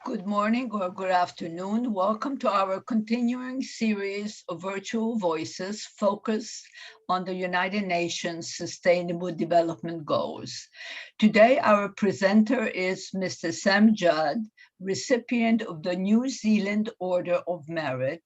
Good morning or good afternoon. Welcome to our continuing series of virtual voices focused on the United Nations Sustainable Development Goals. Today, our presenter is Mr. Sam Judd, recipient of the New Zealand Order of Merit,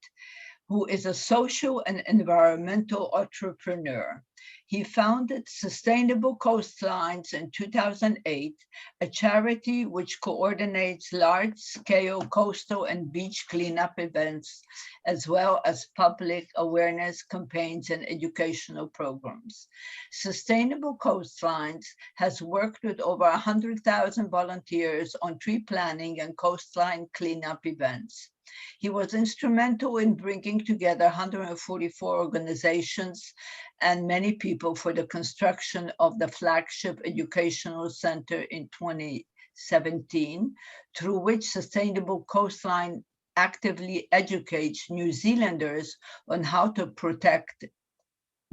who is a social and environmental entrepreneur. He founded Sustainable Coastlines in 2008, a charity which coordinates large-scale coastal and beach cleanup events, as well as public awareness campaigns and educational programs. Sustainable Coastlines has worked with over 100,000 volunteers on tree planting and coastline cleanup events. He was instrumental in bringing together 144 organizations and many people for the construction of the Flagship Education Centre in 2017, through which Sustainable Coastline actively educates New Zealanders on how to protect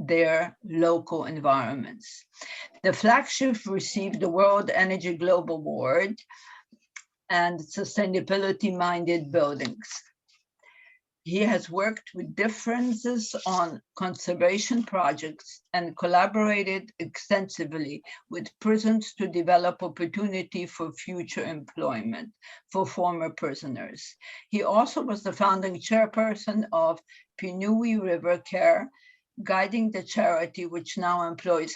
their local environments. The flagship received the World Energy Globe Award and sustainability-minded buildings. He has worked with differences on conservation projects and collaborated extensively with prisons to develop opportunity for future employment for former prisoners. He also was the founding chairperson of Pūniu River Care, guiding the charity which now employs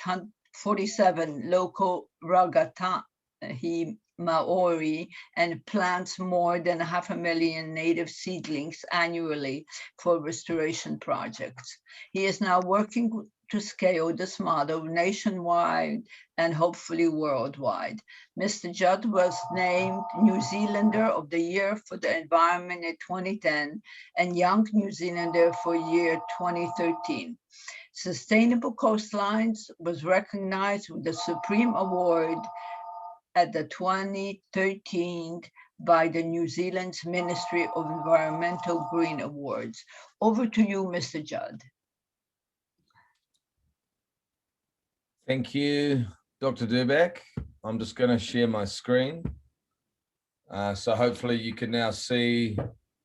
47 local rangatahi Māori and plants more than 500,000 native seedlings annually for restoration projects. He is now working to scale this model nationwide and hopefully worldwide. Mr. Judd was named New Zealander of the Year for the Environment in 2010 and Young New Zealander for year 2013. Sustainable Coastlines was recognized with the Supreme Award at the 2013 by the New Zealand's Ministry of Environmental Green Awards. Over to you, Mr. Judd. Thank you, Dr. Dubeck. I'm just going to share my screen. So hopefully you can now see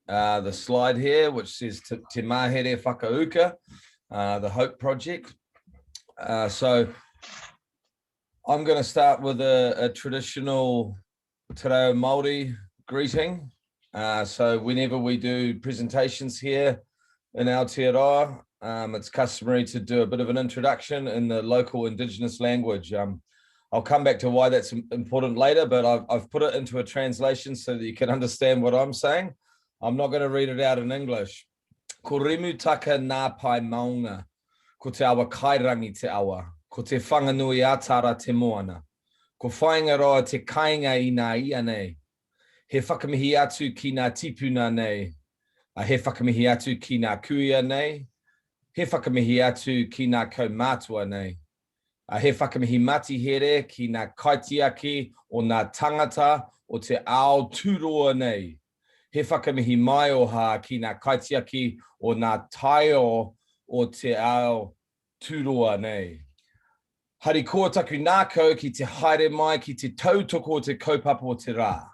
the slide here, which says Te Mahere Whakauka, the Hope Project. So I'm going to start with a traditional te reo Māori greeting. So whenever we do presentations here in Aotearoa, it's customary to do a bit of an introduction in the local Indigenous language. I'll come back to why that's important later, but I've put it into a translation so that you can understand what I'm saying. I'm not going to read it out in English. Ko rimu taka nā pai maunga, ko te awa kairangi te awa. Ko te whanganui ātara te moana. Ko whaingaroa te kainga i nā ia nei. He whakamihi atu ki nā tipuna nei. He whakamihi atu ki nā kuia nei. He whakamihi atu ki nā kaumātua nei. He whakamihi mati here ki nā kaitiaki o nā tangata o te ao tūroa nei. He whakamihi mai o ha ki nā kaitiaki o nā taio o te ao tūroa nei. Hari koa taku nākau ki te haere mai ki te tautoko o te kaupapa o te rā.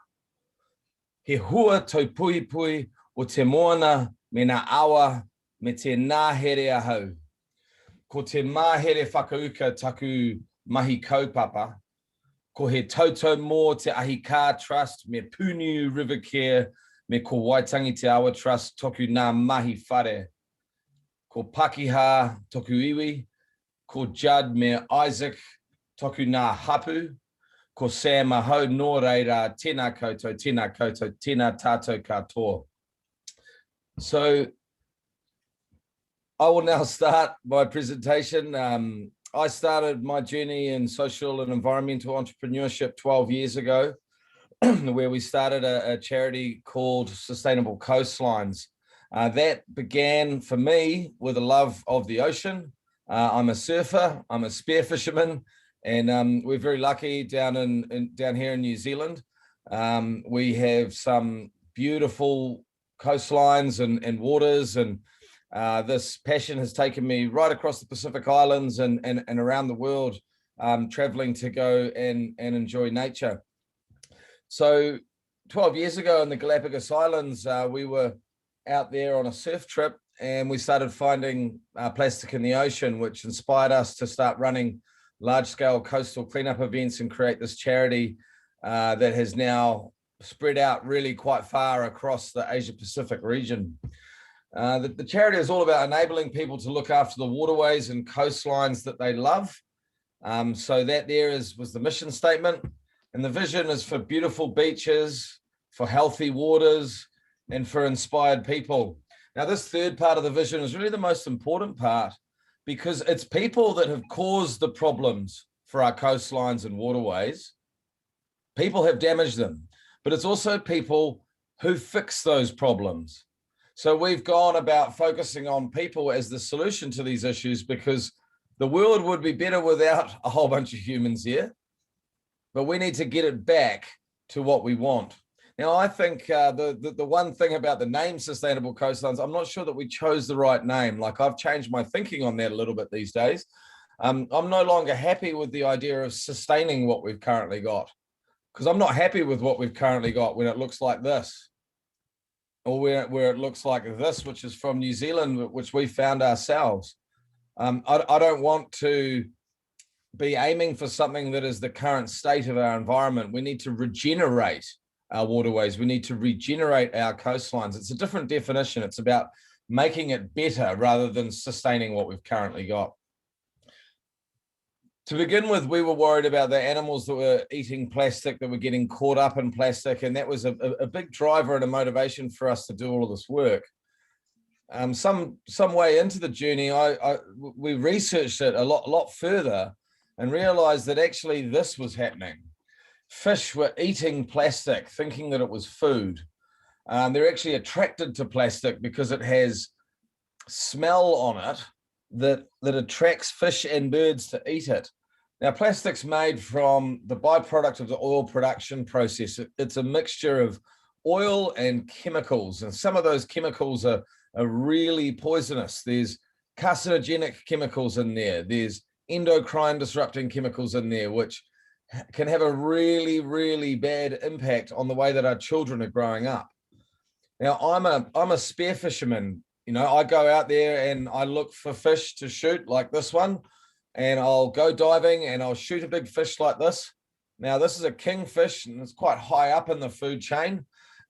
He hua tau pui pui o te moana me nā awa me te nāhere ahau. Ko te māhere whakauka taku mahi kaupapa. Ko he tautau mō te Ahika Trust me Pūniu River Care me ko Waitangi te Awa Trust toku nā mahi whare. Ko Pakiha toku iwi. Ko Judd me Isaac toku nā hapu. Ko Sam ahau nō reira tēnā koutou, tēnā tātou katoa. So I will now start my presentation. I started my journey in social and environmental entrepreneurship 12 years ago, where we started a charity called Sustainable Coastlines. That began for me with a love of the ocean. I'm a surfer, I'm a spear fisherman, and we're very lucky down here in New Zealand. We have some beautiful coastlines and waters, and this passion has taken me right across the Pacific Islands and around the world, traveling to go and enjoy nature. So 12 years ago in the Galapagos Islands, we were out there on a surf trip and we started finding plastic in the ocean, which inspired us to start running large-scale coastal cleanup events and create this charity that has now spread out really quite far across the Asia Pacific region. The charity is all about enabling people to look after the waterways and coastlines that they love. So that there was the mission statement, and the vision is for beautiful beaches, for healthy waters, and for inspired people. Now, this third part of the vision is really the most important part, because it's people that have caused the problems for our coastlines and waterways. People have damaged them, but it's also people who fix those problems. So we've gone about focusing on people as the solution to these issues, because the world would be better without a whole bunch of humans here, but we need to get it back to what we want. Now, I think the one thing about the name Sustainable Coastlines, I'm not sure that we chose the right name. Like, I've changed my thinking on that a little bit these days. I'm no longer happy with the idea of sustaining what we've currently got, because I'm not happy with what we've currently got when it looks like this, or where it looks like this, which is from New Zealand, which we found ourselves. I don't want to be aiming for something that is the current state of our environment. We need to regenerate our waterways. We need to regenerate our coastlines. It's a different definition. It's about making it better rather than sustaining what we've currently got. To begin with, we were worried about the animals that were eating plastic, that were getting caught up in plastic, and that was a big driver and a motivation for us to do all of this work. Some way into the journey, we researched it a lot further and realized that actually this was happening. Fish were eating plastic, thinking that it was food. They're actually attracted to plastic because it has smell on it that attracts fish and birds to eat it. Now, plastic's made from the byproduct of the oil production process. It's a mixture of oil and chemicals, and some of those chemicals are really poisonous. There's carcinogenic chemicals in there. There's endocrine disrupting chemicals in there, which can have a really bad impact on the way that our children are growing up. Now, I'm a spear fisherman. You know, I go out there and I look for fish to shoot, like this one, and I'll go diving and I'll shoot a big fish like this. Now, this is a kingfish and it's quite high up in the food chain.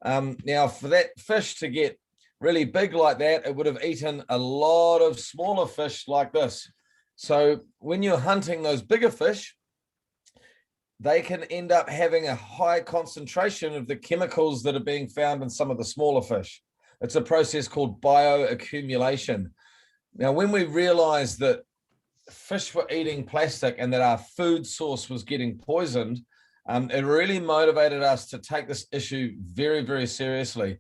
Now, for that fish to get really big like that, it would have eaten a lot of smaller fish like this. So when you're hunting those bigger fish, they can end up having a high concentration of the chemicals that are being found in some of the smaller fish. It's a process called bioaccumulation. Now, when we realized that fish were eating plastic and that our food source was getting poisoned, it really motivated us to take this issue very seriously.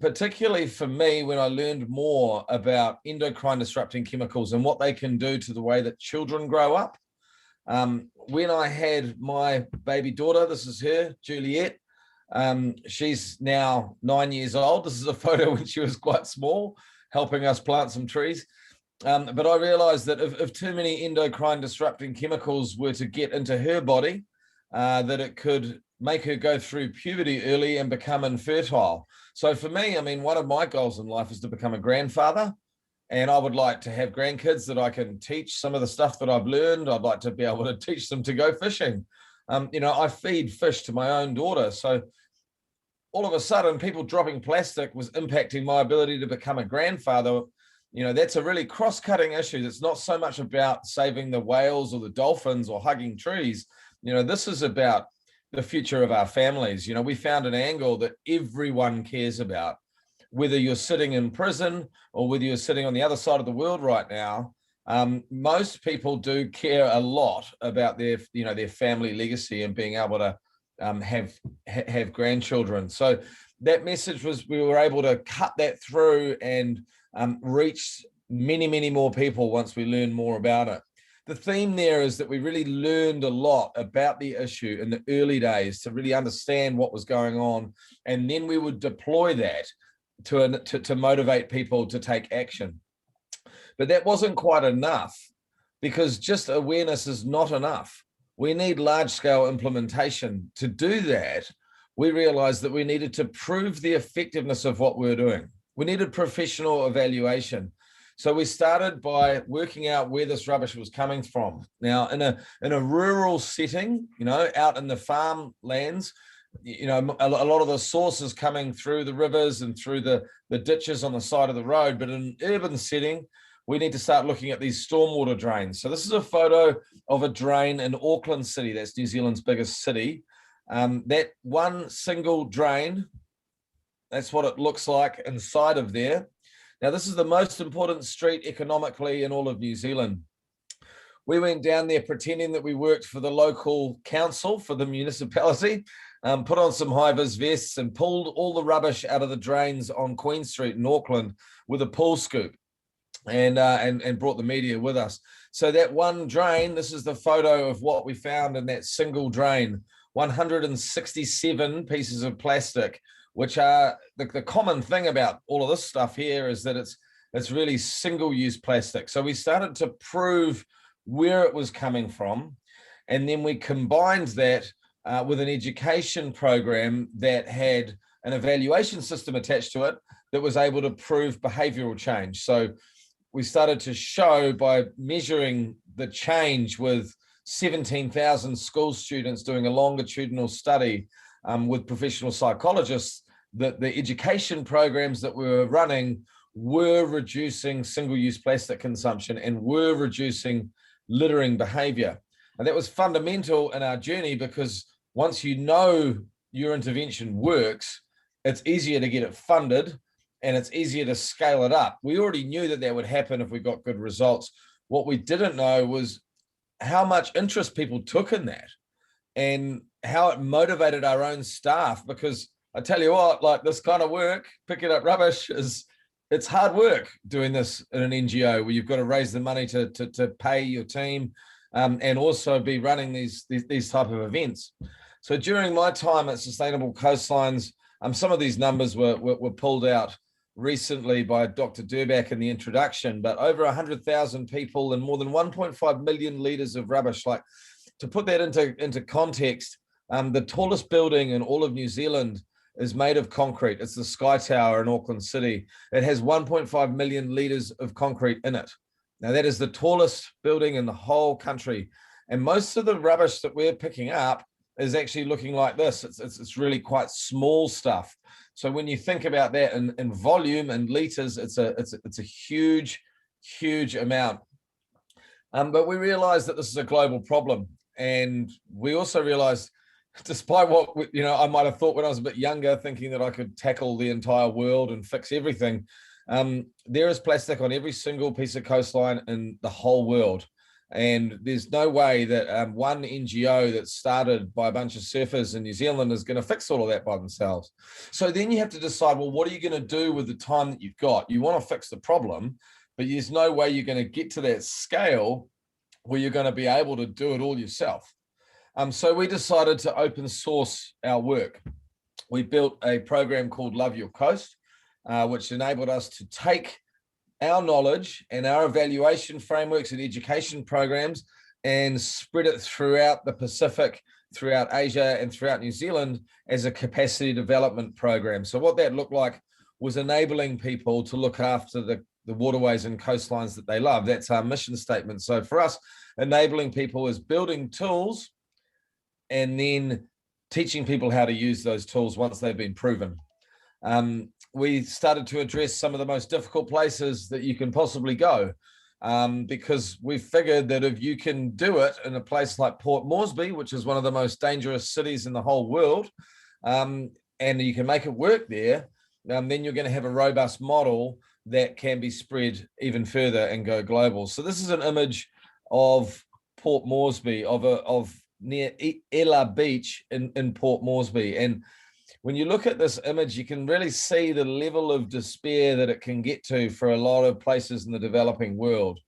Particularly for me, when I learned more about endocrine disrupting chemicals and what they can do to the way that children grow up. When I had my baby daughter, this is her, Juliet, she's now 9 years old. This is a photo when she was quite small, helping us plant some trees. But I realized that if too many endocrine disrupting chemicals were to get into her body, that it could make her go through puberty early and become infertile. So for me, I mean, one of my goals in life is to become a grandfather. And I would like to have grandkids that I can teach some of the stuff that I've learned. I'd like to be able to teach them to go fishing. You know, I feed fish to my own daughter. So all of a sudden, people dropping plastic was impacting my ability to become a grandfather. You know, that's a really cross-cutting issue. It's not so much about saving the whales or the dolphins or hugging trees. You know, this is about the future of our families. You know, we found an angle that everyone cares about. Whether you're sitting in prison or whether you're sitting on the other side of the world right now, most people do care a lot about their family legacy and being able to have grandchildren. So that message was, we were able to cut that through and reach many more people once we learned more about it. The theme there is that we really learned a lot about the issue in the early days to really understand what was going on, and then we would deploy that to motivate people to take action. But that wasn't quite enough, because just awareness is not enough. We need large-scale implementation. To do that, we realized that we needed to prove the effectiveness of what we were doing. We needed professional evaluation. So we started by working out where this rubbish was coming from. Now, in a rural setting, out in the farmlands, a lot of the sources coming through the rivers and through the ditches on the side of the road. But in an urban setting, we need to start looking at these stormwater drains. So this is a photo of a drain in Auckland City. That's New Zealand's biggest city. That one single drain, that's what it looks like inside of there. Now, this is the most important street economically in all of New Zealand. We went down there pretending that we worked for the local council, for the municipality, put on some high-vis vests and pulled all the rubbish out of the drains on Queen Street in Auckland with a pull scoop and brought the media with us. So that one drain, this is the photo of what we found in that single drain, 167 pieces of plastic, which are the common thing about all of this stuff here is that it's really single-use plastic. So we started to prove where it was coming from, and then we combined that with an education program that had an evaluation system attached to it that was able to prove behavioural change. So we started to show by measuring the change with 17,000 school students doing a longitudinal study with professional psychologists that the education programs that we were running were reducing single-use plastic consumption and were reducing littering behaviour. And that was fundamental in our journey because once you know your intervention works, it's easier to get it funded and it's easier to scale it up. We already knew that would happen if we got good results. What we didn't know was how much interest people took in that and how it motivated our own staff, because I tell you what, like this kind of work, picking up rubbish, it's hard work doing this in an NGO where you've got to raise the money to pay your team and also be running these type of events. So during my time at Sustainable Coastlines, some of these numbers were pulled out recently by Dr. Durbach in the introduction, but over 100,000 people and more than 1.5 million litres of rubbish. Like, to put that into context, the tallest building in all of New Zealand is made of concrete. It's the Sky Tower in Auckland City. It has 1.5 million litres of concrete in it. Now, that is the tallest building in the whole country. And most of the rubbish that we're picking up is actually looking like this. It's really quite small stuff. So when you think about that in volume and litres, it's a huge, huge amount. But we realized that this is a global problem. And we also realized, despite what I might have thought when I was a bit younger, thinking that I could tackle the entire world and fix everything, there is plastic on every single piece of coastline in the whole world. And there's no way that one NGO that started by a bunch of surfers in New Zealand is going to fix all of that by themselves. So then you have to decide, well, what are you going to do with the time that you've got? You want to fix the problem, but there's no way you're going to get to that scale where you're going to be able to do it all yourself. So we decided to open source our work. We built a program called Love Your Coast, which enabled us to take our knowledge and our evaluation frameworks and education programs and spread it throughout the Pacific, throughout Asia, and throughout New Zealand as a capacity development program. So what that looked like was enabling people to look after the waterways and coastlines that they love. That's our mission statement. So for us, enabling people is building tools and then teaching people how to use those tools once they've been proven. We started to address some of the most difficult places that you can possibly go, because we figured that if you can do it in a place like Port Moresby, which is one of the most dangerous cities in the whole world, and you can make it work there, then you're going to have a robust model that can be spread even further and go global. So this is an image of Port Moresby, of near Ella Beach in Port Moresby. And when you look at this image, you can really see the level of despair that it can get to for a lot of places in the developing world.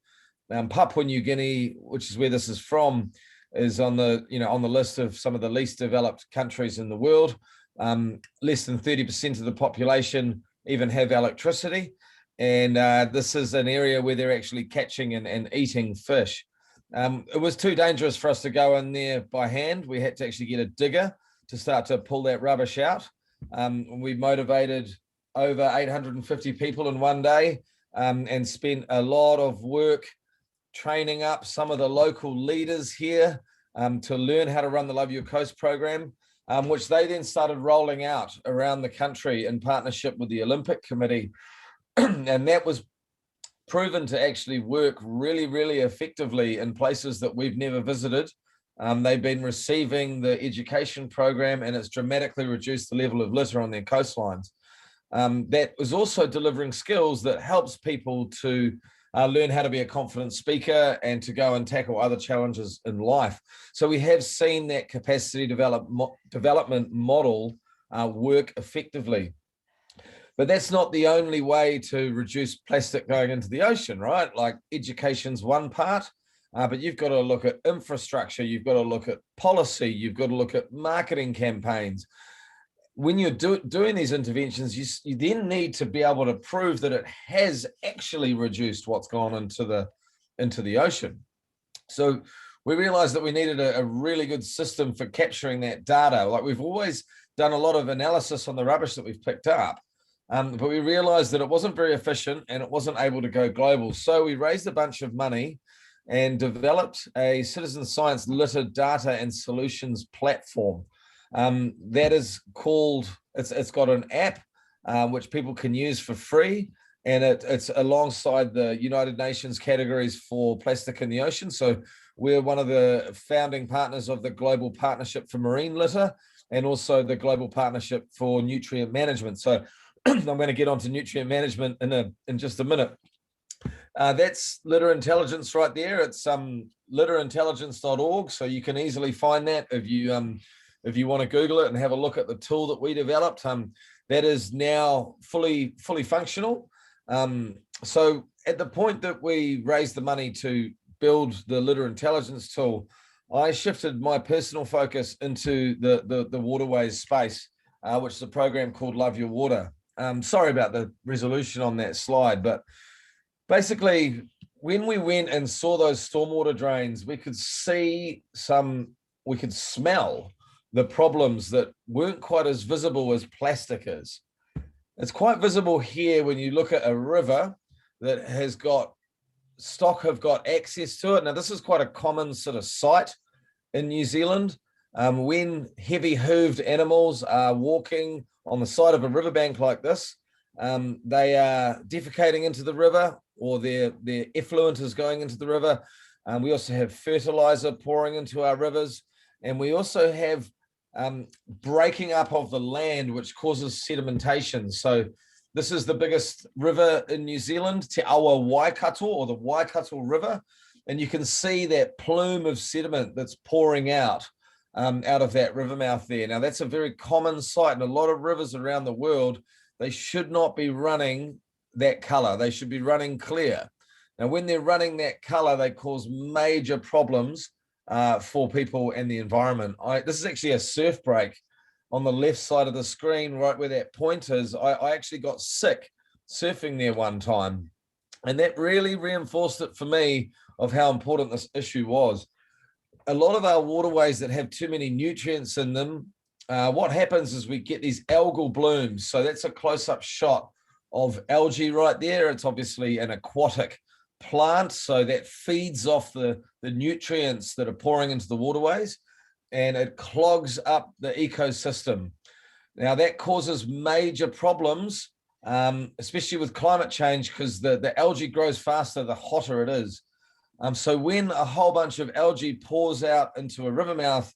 Papua New Guinea, which is where this is from, is on the list of some of the least developed countries in the world. Less than 30% of the population even have electricity. And this is an area where they're actually catching and eating fish. It was too dangerous for us to go in there by hand. We had to actually get a digger to start to pull that rubbish out. We motivated over 850 people in one day, and spent a lot of work training up some of the local leaders here to learn how to run the Love Your Coast program, which they then started rolling out around the country in partnership with the Olympic Committee. And that was proven to actually work really, really effectively in places that we've never visited. They've been receiving the education program, and it's dramatically reduced the level of litter on their coastlines. That was also delivering skills that helps people to learn how to be a confident speaker and to go and tackle other challenges in life. So we have seen that capacity development model work effectively. But that's not the only way to reduce plastic going into the ocean, right? Like, education's one part, but you've got to look at infrastructure, you've got to look at policy, you've got to look at marketing campaigns. When you're doing these interventions, you then need to be able to prove that it has actually reduced what's gone into the ocean. So we realized that we needed a really good system for capturing that data. Like, we've always done a lot of analysis on the rubbish that we've picked up, but we realized that it wasn't very efficient and it wasn't able to go global. So we raised a bunch of money and developed a citizen science litter data and solutions platform. That is called, it's got an app which people can use for free, and it's alongside the United Nations categories for plastic in the ocean. So we're one of the founding partners of the Global Partnership for Marine Litter, and also the Global Partnership for Nutrient Management. So I'm going to get onto nutrient management in just a minute. That's litter intelligence right there. It's litterintelligence.org, so you can easily find that if you want to Google it and have a look at the tool that we developed. That is now fully functional. So at the point that we raised the money to build the litter intelligence tool, I shifted my personal focus into the waterways space, which is a program called Love Your Water. Sorry about the resolution on that slide, but basically, when we went and saw those stormwater drains, we could smell the problems that weren't quite as visible as plastic is. It's quite visible here when you look at a river that has got stock have got access to it. Now, this is quite a common sort of sight in New Zealand. When heavy hooved animals are walking on the side of a riverbank like this, they are defecating into the river, or their effluent is going into the river. We also have fertilizer pouring into our rivers, and we also have breaking up of the land, which causes sedimentation. So this is the biggest river in New Zealand, Te Awa Waikato, or the Waikato River, and you can see that plume of sediment that's pouring out of that river mouth there. Now, that's a very common sight in a lot of rivers around the world. They should not be running that color. They should be running clear. Now, when they're running that color, they cause major problems for people and the environment. This is actually a surf break on the left side of the screen, right where that point is. I actually got sick surfing there one time, and that really reinforced it for me of how important this issue was. A lot of our waterways that have too many nutrients in them, what happens is we get these algal blooms. So that's a close-up shot of algae right there. It's obviously an aquatic plant, so that feeds off the nutrients that are pouring into the waterways, and it clogs up the ecosystem. Now, that causes major problems, especially with climate change, because the algae grows faster the hotter it is. So when a whole bunch of algae pours out into a river mouth,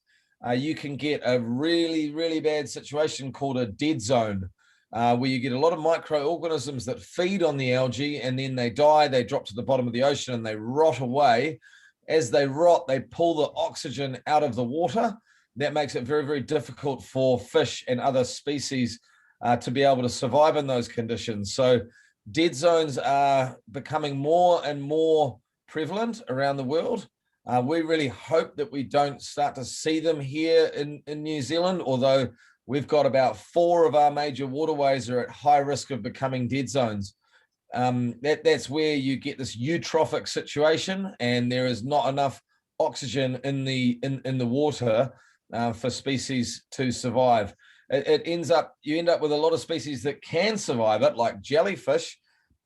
you can get a really, really bad situation called a dead zone, where you get a lot of microorganisms that feed on the algae, and then they die, they drop to the bottom of the ocean, and they rot away. As they rot, they pull the oxygen out of the water. That makes it very, very difficult for fish and other species to be able to survive in those conditions. So dead zones are becoming more and more prevalent around the world. We really hope that we don't start to see them here in New Zealand, although we've got about 4 of our major waterways are at high risk of becoming dead zones. That's where you get this eutrophic situation, and there is not enough oxygen in the water for species to survive. You end up with a lot of species that can survive it, like jellyfish,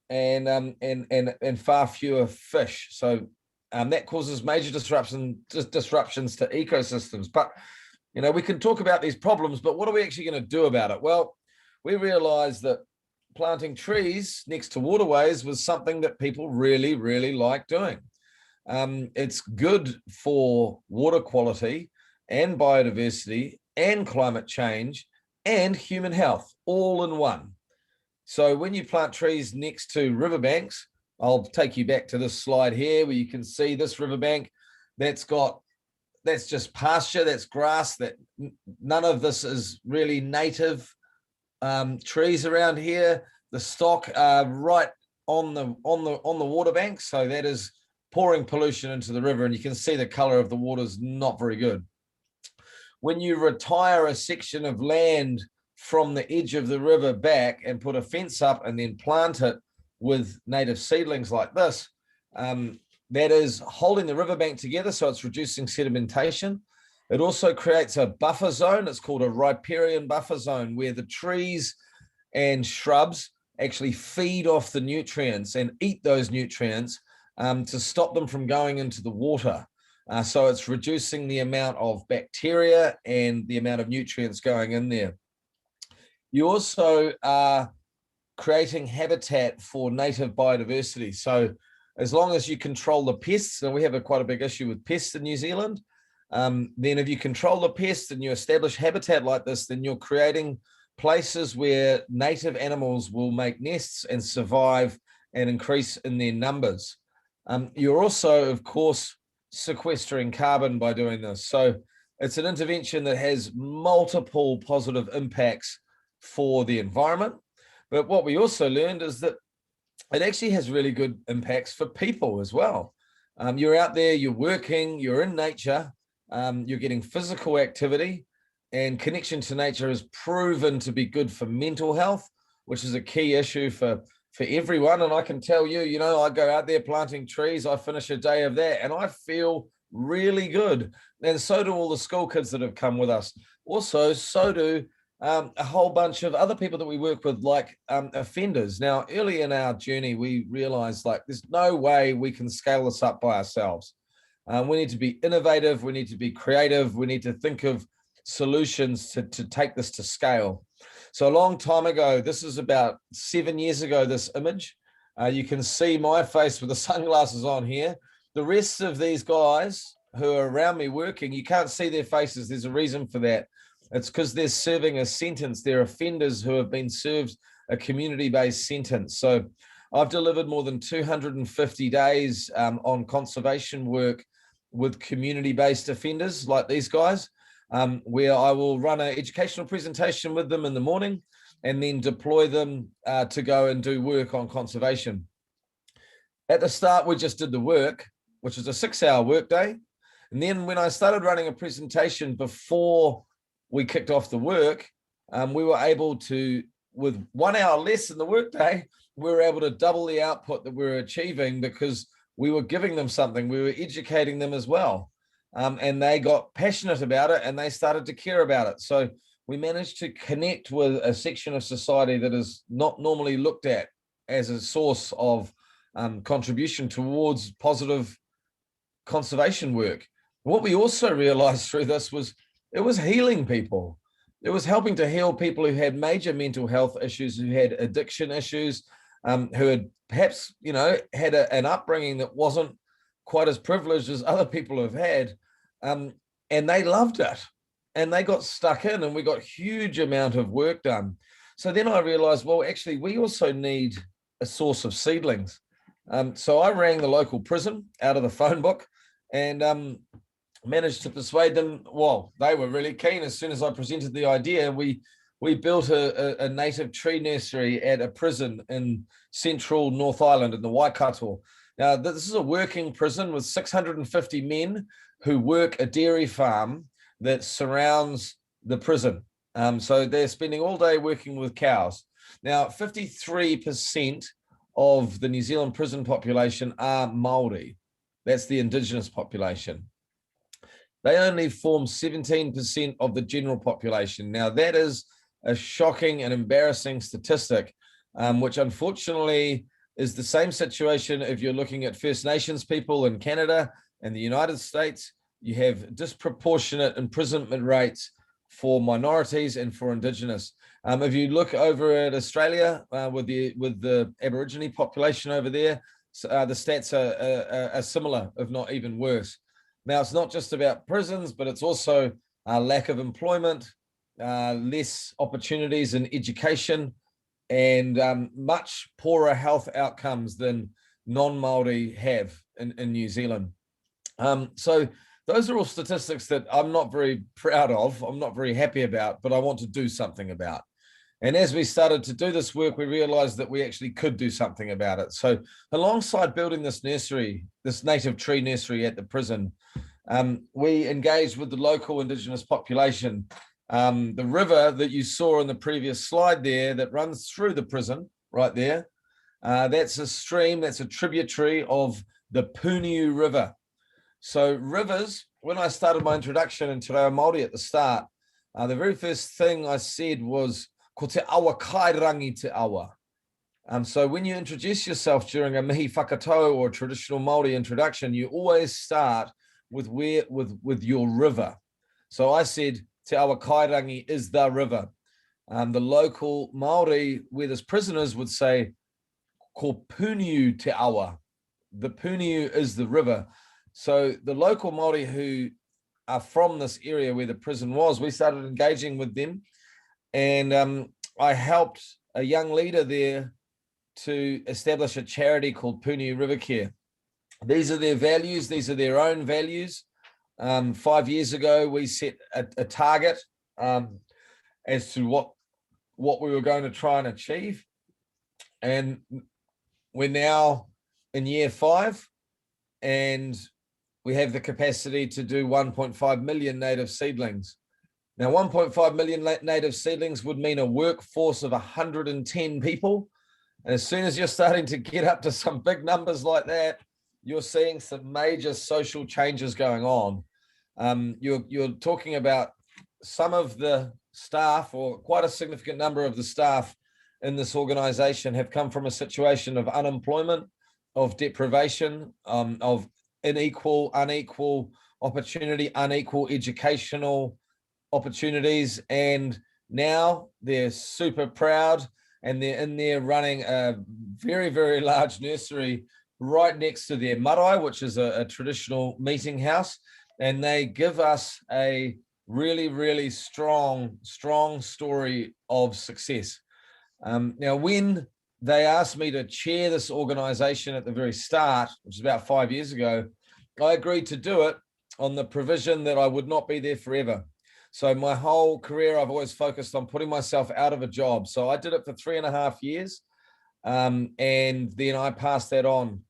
and far fewer fish. So that causes major disruptions to ecosystems. But we can talk about these problems, but what are we actually going to do about it? Well, we realized that planting trees next to waterways was something that people really, really like doing. It's good for water quality and biodiversity and climate change and human health all in one. So when you plant trees next to riverbanks, I'll take you back to this slide here where you can see this riverbank that's just pasture, that's grass, that none of this is really native trees around here. The stock are right on the water bank, so that is pouring pollution into the river, and you can see the color of the water is not very good. When you retire a section of land from the edge of the river back and put a fence up and then plant it with native seedlings like this, that is holding the riverbank together, so it's reducing sedimentation. It also creates a buffer zone. It's called a riparian buffer zone, where the trees and shrubs actually feed off the nutrients and eat those nutrients to stop them from going into the water. So it's reducing the amount of bacteria and the amount of nutrients going in there. You also are creating habitat for native biodiversity. So as long as you control the pests, and we have quite a big issue with pests in New Zealand, then if you control the pests and you establish habitat like this, then you're creating places where native animals will make nests and survive and increase in their numbers. You're also, of course, sequestering carbon by doing this. So it's an intervention that has multiple positive impacts for the environment. But what we also learned is that it actually has really good impacts for people as well. You're out there, you're working, you're in nature, you're getting physical activity, and connection to nature is proven to be good for mental health, which is a key issue for everyone. And I can tell you, I go out there planting trees, I finish a day of that, and I feel really good. And so do all the school kids that have come with us. Also, so do a whole bunch of other people that we work with, like offenders. Now, early in our journey, we realized there's no way we can scale this up by ourselves. We need to be innovative. We need to be creative. We need to think of solutions to take this to scale. So a long time ago, this is about 7 years ago, this image, you can see my face with the sunglasses on here. The rest of these guys who are around me working, you can't see their faces. There's a reason for that. It's because they're serving a sentence. They're offenders who have been served a community-based sentence. So I've delivered more than 250 days on conservation work with community-based offenders like these guys, where I will run an educational presentation with them in the morning and then deploy them to go and do work on conservation. At the start, we just did the work, which is a 6-hour workday. And then when I started running a presentation before we kicked off the work, we were able to, with 1 hour less in the workday, we were able to double the output that we were achieving because we were giving them something. We were educating them as well. And they got passionate about it and they started to care about it. So we managed to connect with a section of society that is not normally looked at as a source of contribution towards positive conservation work. What we also realized through this was it was healing people. It was helping to heal people who had major mental health issues, who had addiction issues, who had perhaps, had an upbringing that wasn't quite as privileged as other people have had. And they loved it and they got stuck in and we got huge amount of work done. So then I realized, well, actually, we also need a source of seedlings. So I rang the local prison out of the phone book and managed to persuade them. Well, they were really keen. As soon as I presented the idea, we built a native tree nursery at a prison in central North Island in the Waikato. Now, this is a working prison with 650 men who work a dairy farm that surrounds the prison. So they're spending all day working with cows. Now, 53% of the New Zealand prison population are Māori. That's the Indigenous population. they only form 17% of the general population. Now, that is a shocking and embarrassing statistic, which unfortunately is the same situation if you're looking at First Nations people in Canada and the United States. You have disproportionate imprisonment rates for minorities and for Indigenous. If you look over at Australia with the Aborigine population over there, the stats are similar, if not even worse. Now, it's not just about prisons, but it's also lack of employment, less opportunities in education, and much poorer health outcomes than non-Māori have in New Zealand. So those are all statistics that I'm not very proud of, I'm not very happy about, but I want to do something about. And as we started to do this work, we realized that we actually could do something about it. So alongside building this nursery, this native tree nursery at the prison, we engaged with the local Indigenous population. The river that you saw in the previous slide there that runs through the prison right there, that's a stream, that's a tributary of the Pūniu River. So rivers, when I started my introduction in Te Reo Māori at the start, the very first thing I said was, ko te awa kairangi te awa. So when you introduce yourself during a mihi whakatau or traditional Māori introduction, you always start with your river. So I said, te awa kairangi is the river. The local Māori, where this prisoners would say, ko Pūniu te awa. The Pūniu is the river. So the local Māori who are from this area where the prison was, we started engaging with them. And I helped a young leader there to establish a charity called Pūniu River Care. These are their values. These are their own values. 5 years ago, we set a target as to what we were going to try and achieve. And we're now in year 5, and we have the capacity to do 1.5 million native seedlings. Now, 1.5 million native seedlings would mean a workforce of 110 people. And as soon as you're starting to get up to some big numbers like that, you're seeing some major social changes going on. You're talking about some of the staff, or quite a significant number of the staff in this organization, have come from a situation of unemployment, of deprivation, of unequal opportunity, unequal educational opportunities, and now they're super proud, and they're in there running a very, very large nursery right next to their marae, which is a traditional meeting house, and they give us a really, really strong story of success. Now, when they asked me to chair this organization at the very start, which is about 5 years ago, I agreed to do it on the provision that I would not be there forever. So my whole career, I've always focused on putting myself out of a job. So I did it for 3.5 years, and then I passed that on.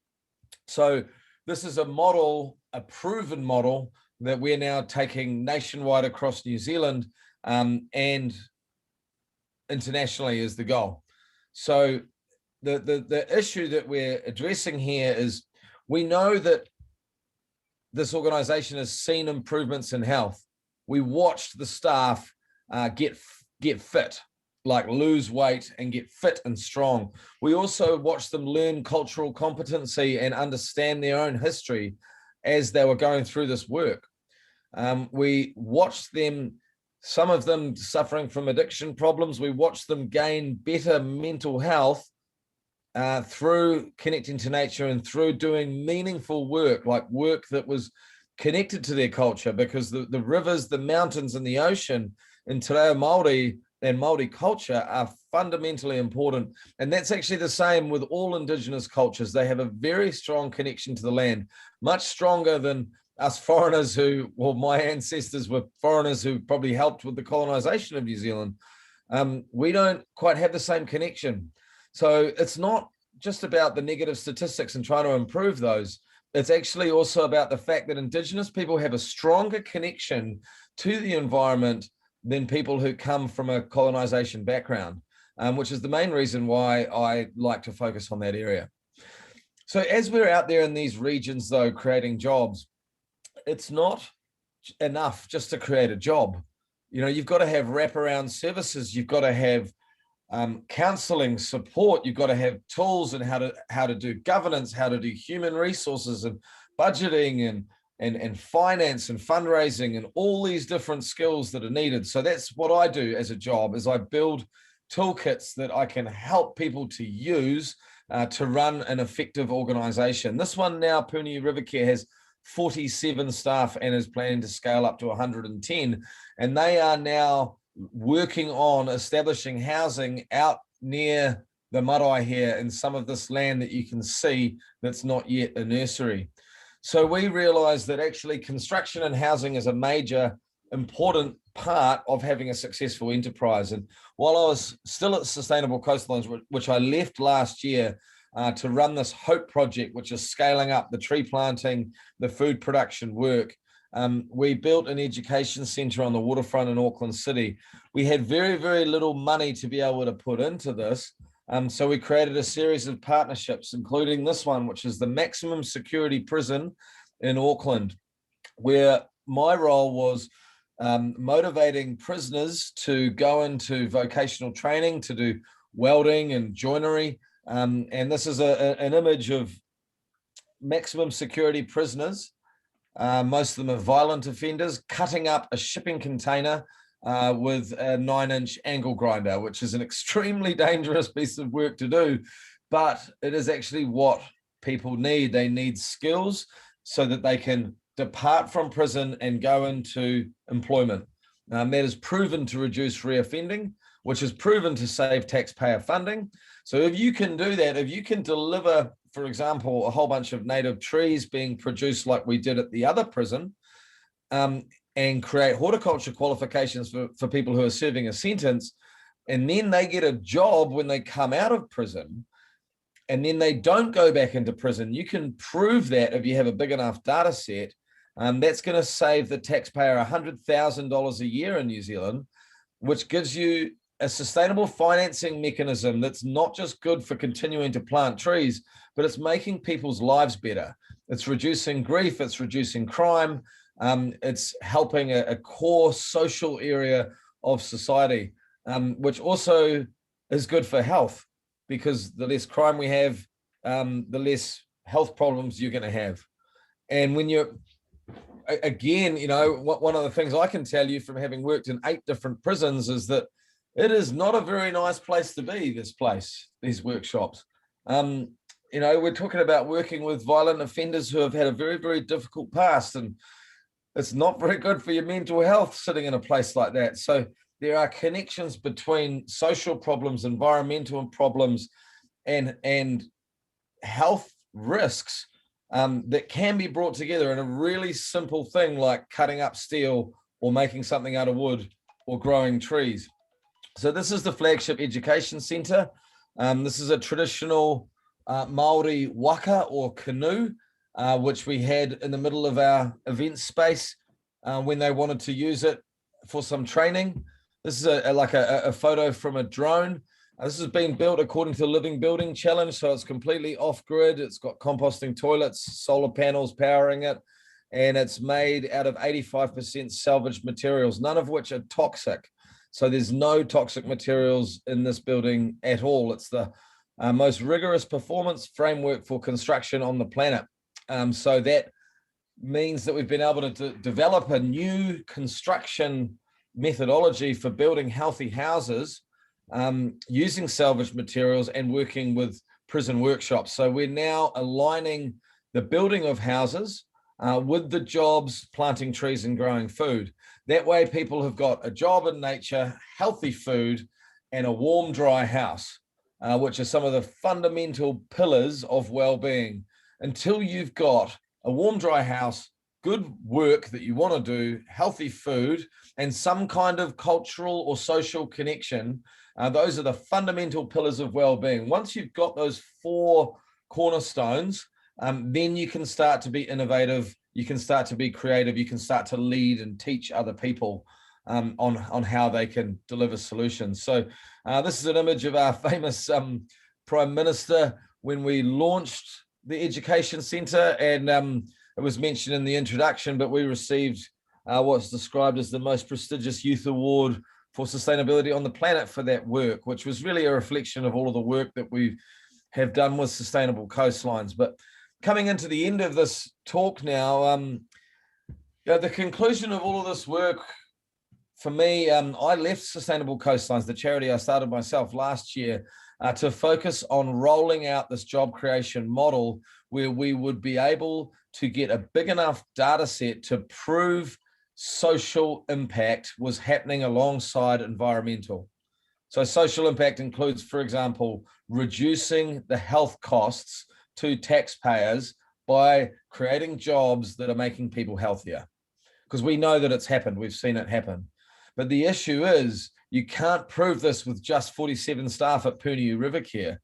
So this is a model, a proven model, that we're now taking nationwide across New Zealand, and internationally is the goal. So the issue that we're addressing here is, we know that this organization has seen improvements in health. We watched the staff get fit, like lose weight and get fit and strong. We also watched them learn cultural competency and understand their own history as they were going through this work. We watched them, some of them suffering from addiction problems. We watched them gain better mental health through connecting to nature and through doing meaningful work, like work that was connected to their culture, because the rivers, the mountains, and the ocean in Te Reo Māori and Māori culture are fundamentally important. And that's actually the same with all Indigenous cultures. They have a very strong connection to the land, much stronger than us foreigners who, well, my ancestors were foreigners who probably helped with the colonization of New Zealand. We don't quite have the same connection. So it's not just about the negative statistics and trying to improve those. It's actually also about the fact that Indigenous people have a stronger connection to the environment than people who come from a colonization background, which is the main reason why I like to focus on that area. So as we're out there in these regions, though, creating jobs, it's not enough just to create a job. You know, you've got to have wraparound services. You've got to have counseling support. You've got to have tools and how to do governance, how to do human resources and budgeting and finance and fundraising and all these different skills that are needed. So that's what I do as a job, is I build toolkits that I can help people to use to run an effective organization. This one now, Pūniu River Care, has 47 staff and is planning to scale up to 110. And they are now working on establishing housing out near the marae here in some of this land that you can see that's not yet a nursery. So we realized that actually construction and housing is a major important part of having a successful enterprise. And while I was still at Sustainable Coastlines, which I left last year to run this HOPE project, which is scaling up the tree planting, the food production work, we built an education centre on the waterfront in Auckland City. We had very, very little money to be able to put into this. So we created a series of partnerships, including this one, which is the maximum security prison in Auckland, where my role was motivating prisoners to go into vocational training, to do welding and joinery. And this is an image of maximum security prisoners. Most of them are violent offenders, cutting up a shipping container with a 9-inch angle grinder, which is an extremely dangerous piece of work to do, but it is actually what people need. They need skills so that they can depart from prison and go into employment. That is proven to reduce reoffending, which is proven to save taxpayer funding. So if you can do that, if you can deliver, for example, a whole bunch of native trees being produced like we did at the other prison, and create horticulture qualifications for people who are serving a sentence, and then they get a job when they come out of prison, and then they don't go back into prison. You can prove that if you have a big enough data set. That's going to save the taxpayer $100,000 a year in New Zealand, which gives you a sustainable financing mechanism that's not just good for continuing to plant trees, but it's making people's lives better. It's reducing grief, it's reducing crime, it's helping a core social area of society, which also is good for health, because the less crime we have, the less health problems you're going to have. And when you're, again, you know, one of the things I can tell you from having worked in 8 different prisons is that it is not a very nice place to be, this place, these workshops. You know, we're talking about working with violent offenders who have had a very, very difficult past, and it's not very good for your mental health sitting in a place like that. So there are connections between social problems, environmental problems, and health risks that can be brought together in a really simple thing like cutting up steel or making something out of wood or growing trees. So this is the Flagship Education Centre. This is a traditional Māori waka or canoe, which we had in the middle of our event space when they wanted to use it for some training. This is a photo from a drone. This has been built according to the Living Building Challenge, so it's completely off-grid. It's got composting toilets, solar panels powering it, and it's made out of 85% salvaged materials, none of which are toxic. So there's no toxic materials in this building at all. It's the most rigorous performance framework for construction on the planet. So that means that we've been able to develop a new construction methodology for building healthy houses using salvaged materials and working with prison workshops. So we're now aligning the building of houses with the jobs, planting trees and growing food. That way people have got a job in nature, healthy food, and a warm, dry house, which are some of the fundamental pillars of well-being. Until you've got a warm, dry house, good work that you want to do, healthy food, and some kind of cultural or social connection, those are the fundamental pillars of well-being. Once you've got those 4 cornerstones, then you can start to be innovative, you can start to be creative, you can start to lead and teach other people on how they can deliver solutions. So this is an image of our famous Prime Minister when we launched the Education Centre, and it was mentioned in the introduction, but we received what's described as the most prestigious youth award for sustainability on the planet for that work, which was really a reflection of all of the work that we have done with Sustainable Coastlines. But coming into the end of this talk now, the conclusion of all of this work for me, I left Sustainable Coastlines, the charity I started myself last year, to focus on rolling out this job creation model where we would be able to get a big enough data set to prove social impact was happening alongside environmental. So social impact includes, for example, reducing the health costs to taxpayers by creating jobs that are making people healthier. Because we know that it's happened, we've seen it happen. But the issue is, you can't prove this with just 47 staff at Pūniu River Care.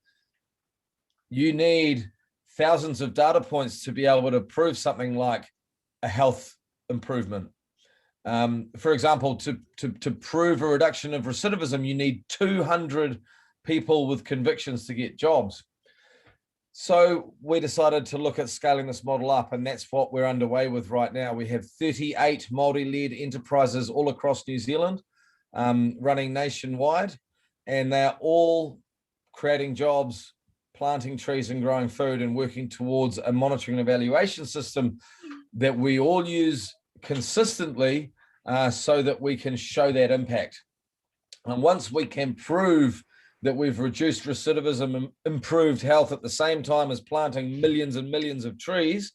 You need thousands of data points to be able to prove something like a health improvement. For example, to prove a reduction of recidivism, you need 200 people with convictions to get jobs. So we decided to look at scaling this model up, and that's what we're underway with right now. We have 38 Māori-led enterprises all across New Zealand, running nationwide, and they're all creating jobs, planting trees and growing food, and working towards a monitoring and evaluation system that we all use consistently so that we can show that impact. And once we can prove that we've reduced recidivism and improved health at the same time as planting millions and millions of trees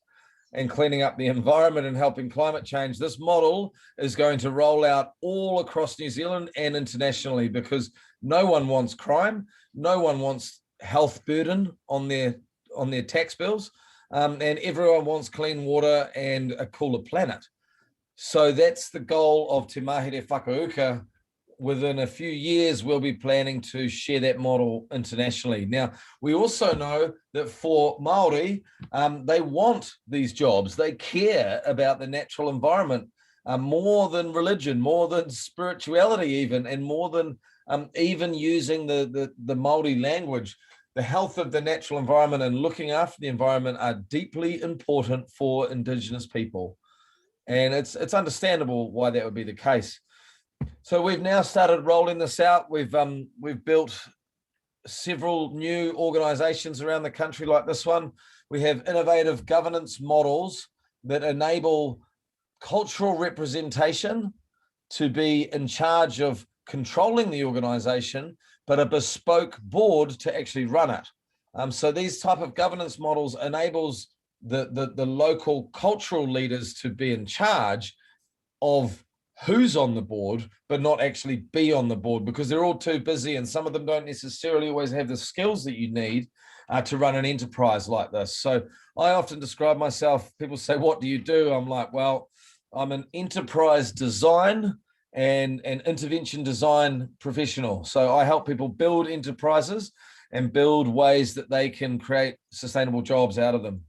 and cleaning up the environment and helping climate change, this model is going to roll out all across New Zealand and internationally, because no one wants crime, no one wants health burden on their tax bills, and everyone wants clean water and a cooler planet. So that's the goal of Te Mahere Whakauka. Within a few years, we'll be planning to share that model internationally. Now, we also know that for Māori, they want these jobs. They care about the natural environment more than religion, more than spirituality even, and more than even using the Māori language. The health of the natural environment and looking after the environment are deeply important for Indigenous people. And it's understandable why that would be the case. So we've now started rolling this out. We've built several new organizations around the country like this one. We have innovative governance models that enable cultural representation to be in charge of controlling the organization, but a bespoke board to actually run it. So these type of governance models enables the local cultural leaders to be in charge of who's on the board, but not actually be on the board, because they're all too busy, and some of them don't necessarily always have the skills that you need to run an enterprise like this. So I often describe myself, people say, what do you do? I'm like, well, I'm an enterprise design and an intervention design professional. So I help people build enterprises and build ways that they can create sustainable jobs out of them.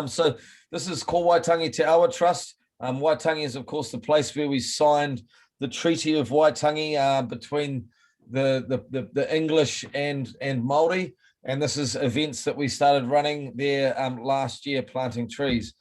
So this is called Waitangi Te Awa Trust. Waitangi is, of course, the place where we signed the Treaty of Waitangi between the English and Māori. And this is events that we started running there last year, planting trees.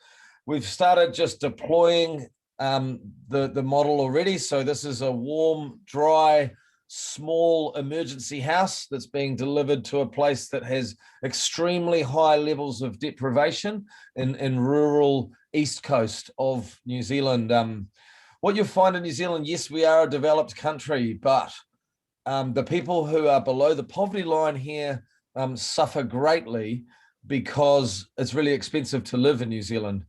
We've started just deploying the model already. So this is a warm, dry, small emergency house that's being delivered to a place that has extremely high levels of deprivation in rural east coast of New Zealand. What you'll find in New Zealand, yes, we are a developed country, but the people who are below the poverty line here suffer greatly because it's really expensive to live in New Zealand.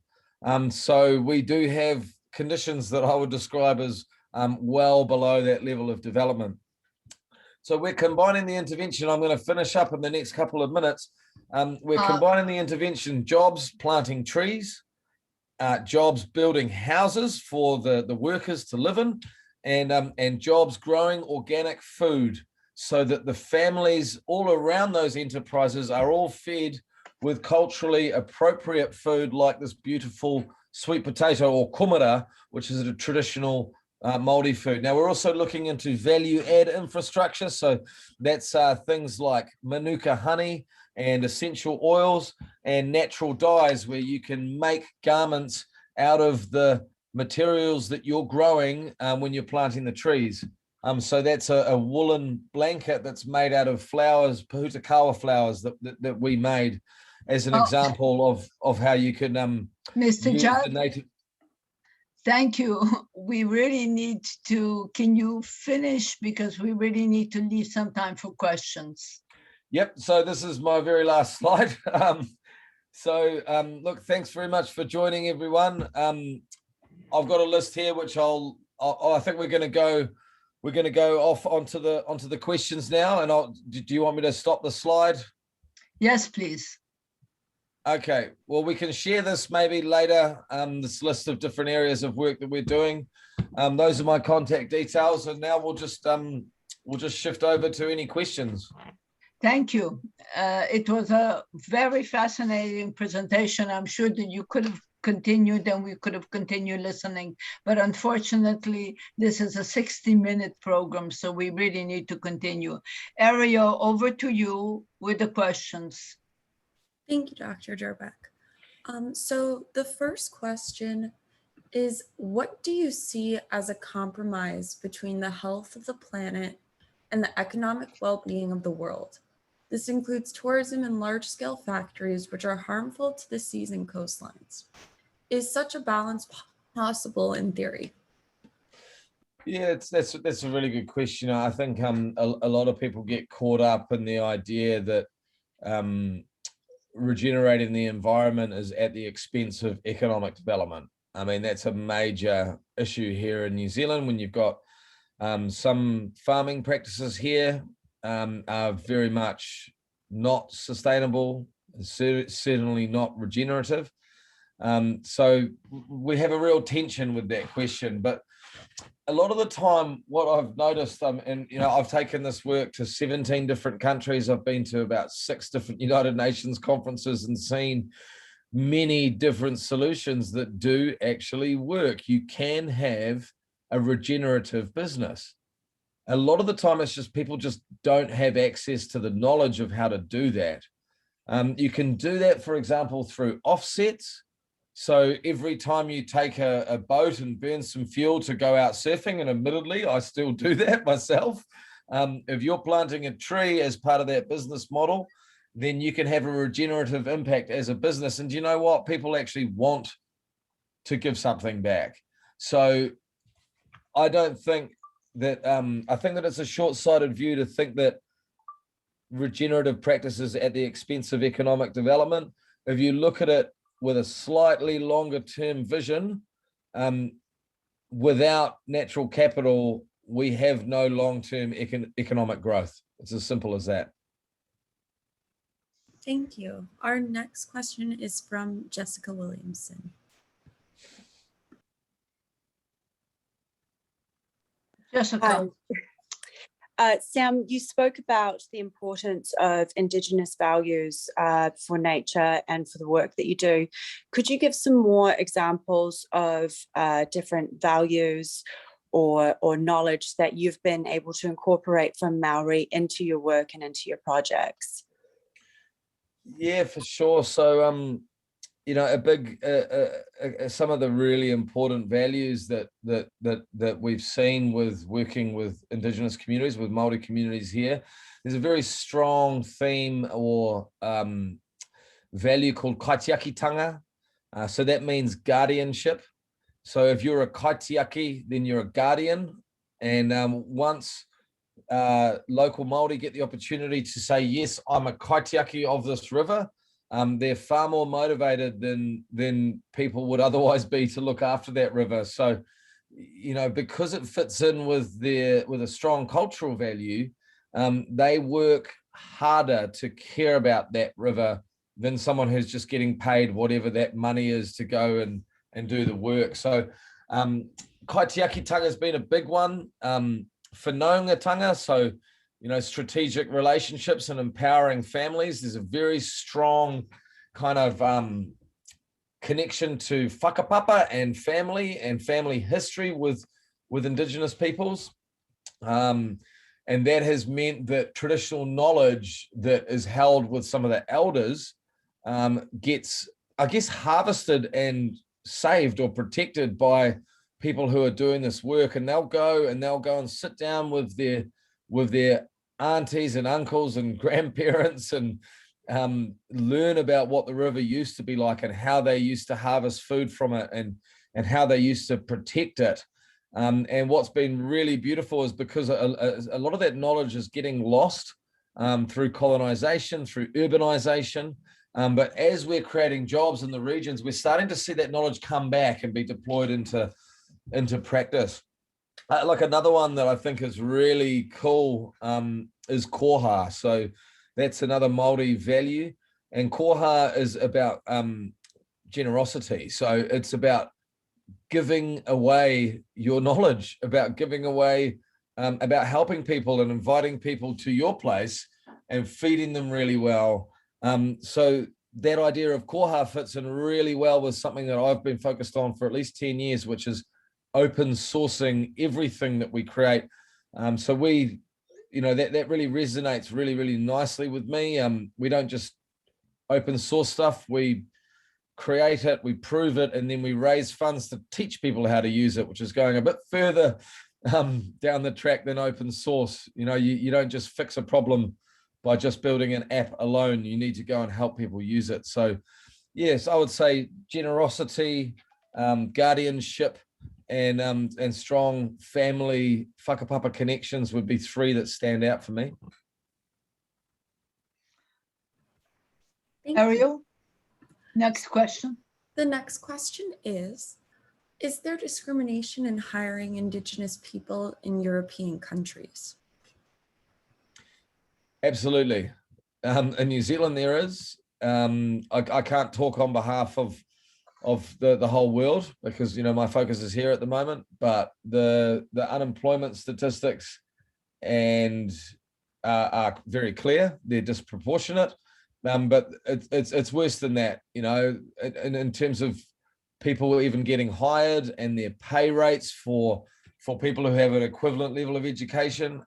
So we do have conditions that I would describe as well below that level of development. So we're combining the intervention. I'm going to finish up in the next couple of minutes. We're combining the intervention, jobs planting trees, jobs building houses for the workers to live in, and jobs growing organic food so that the families all around those enterprises are all fed with culturally appropriate food like this beautiful sweet potato or kumara, which is a traditional Māori food. Now, we're also looking into value-add infrastructure. So that's things like manuka honey and essential oils and natural dyes, where you can make garments out of the materials that you're growing when you're planting the trees. So that's a woolen blanket that's made out of flowers, pahutakawa flowers that we made as an example of how you can Mr. use Judd, the native. thank you. We really need to, can you finish? Because we really need to leave some time for questions. Yep, so this is my very last slide. Look, thanks very much for joining, everyone. I've got a list here, which I think we're going to go off onto the questions now. And do you want me to stop the slide? Yes, please. Okay, well, we can share this maybe later, this list of different areas of work that we're doing. Those are my contact details, and now we'll just shift over to any questions. Thank you. It was a very fascinating presentation. I'm sure that you could have continued and we could have continued listening, but unfortunately, this is a 60-minute program, so we really need to continue. Ariel, over to you with the questions. Thank you, Dr. Durbeck. So the first question is, what do you see as a compromise between the health of the planet and the economic well-being of the world? This includes tourism and large-scale factories, which are harmful to the seas and coastlines. Is such a balance possible in theory? Yeah, that's a really good question. I think a lot of people get caught up in the idea that regenerating the environment is at the expense of economic development. I mean, that's a major issue here in New Zealand when you've got some farming practices here are very much not sustainable, certainly not regenerative. So we have a real tension with that question, but a lot of the time what I've noticed, and I've taken this work to 17 different countries. I've been to about 6 different United Nations conferences and seen many different solutions that do actually work. You can have a regenerative business. A lot of the time it's just people just don't have access to the knowledge of how to do that. You can do that, for example, through offsets. So every time you take a boat and burn some fuel to go out surfing, and admittedly, I still do that myself. If you're planting a tree as part of that business model, then you can have a regenerative impact as a business. And do you know what? People actually want to give something back. So I don't think that, I think that it's a short-sighted view to think that regenerative practices at the expense of economic development. If you look at it with a slightly longer term vision, without natural capital, we have no long-term economic growth. It's as simple as that. Thank you. Our next question is from Jessica Williamson. Jessica. Sam, you spoke about the importance of Indigenous values for nature and for the work that you do. Could you give some more examples of different values or knowledge that you've been able to incorporate from Māori into your work and into your projects? Yeah, for sure. So, a big, some of the really important values that we've seen with working with Indigenous communities, with Māori communities here, there's a very strong theme or value called kaitiakitanga. So that means guardianship. So if you're a kaitiaki, then you're a guardian. And once local Māori get the opportunity to say, yes, I'm a kaitiaki of this river, they're far more motivated than people would otherwise be to look after that river. So, because it fits in with a strong cultural value, they work harder to care about that river than someone who's just getting paid whatever that money is to go and do the work. So kaitiakitanga has been a big one. Whanaungatanga, so strategic relationships and empowering families. There's a very strong kind of connection to whakapapa and family history with Indigenous peoples. And that has meant that traditional knowledge that is held with some of the elders gets, I guess, harvested and saved or protected by people who are doing this work, and they'll go and sit down with their aunties and uncles and grandparents and learn about what the river used to be like and how they used to harvest food from it and how they used to protect it. And what's been really beautiful is because a lot of that knowledge is getting lost through colonization, through urbanization. But as we're creating jobs in the regions, we're starting to see that knowledge come back and be deployed into practice. Like another one that I think is really cool is koha. So that's another Māori value. And koha is about generosity. So it's about giving away your knowledge, about giving away, about helping people and inviting people to your place and feeding them really well. So that idea of koha fits in really well with something that I've been focused on for at least 10 years, which is open sourcing everything that we create. So we, that really resonates really, really nicely with me. We don't just open source stuff, we create it, we prove it, and then we raise funds to teach people how to use it, which is going a bit further down the track than open source. You don't just fix a problem by just building an app alone. You need to go and help people use it. So yes, I would say generosity, guardianship, and strong family whakapapa connections would be three that stand out for me. Thank you. Ariel, next question. The next question is there discrimination in hiring Indigenous people in European countries? Absolutely. In New Zealand, there is. I can't talk on behalf of the whole world because, my focus is here at the moment, but the unemployment statistics are very clear. They're disproportionate. But it's worse than that, in terms of people even getting hired and their pay rates for people who have an equivalent level of education,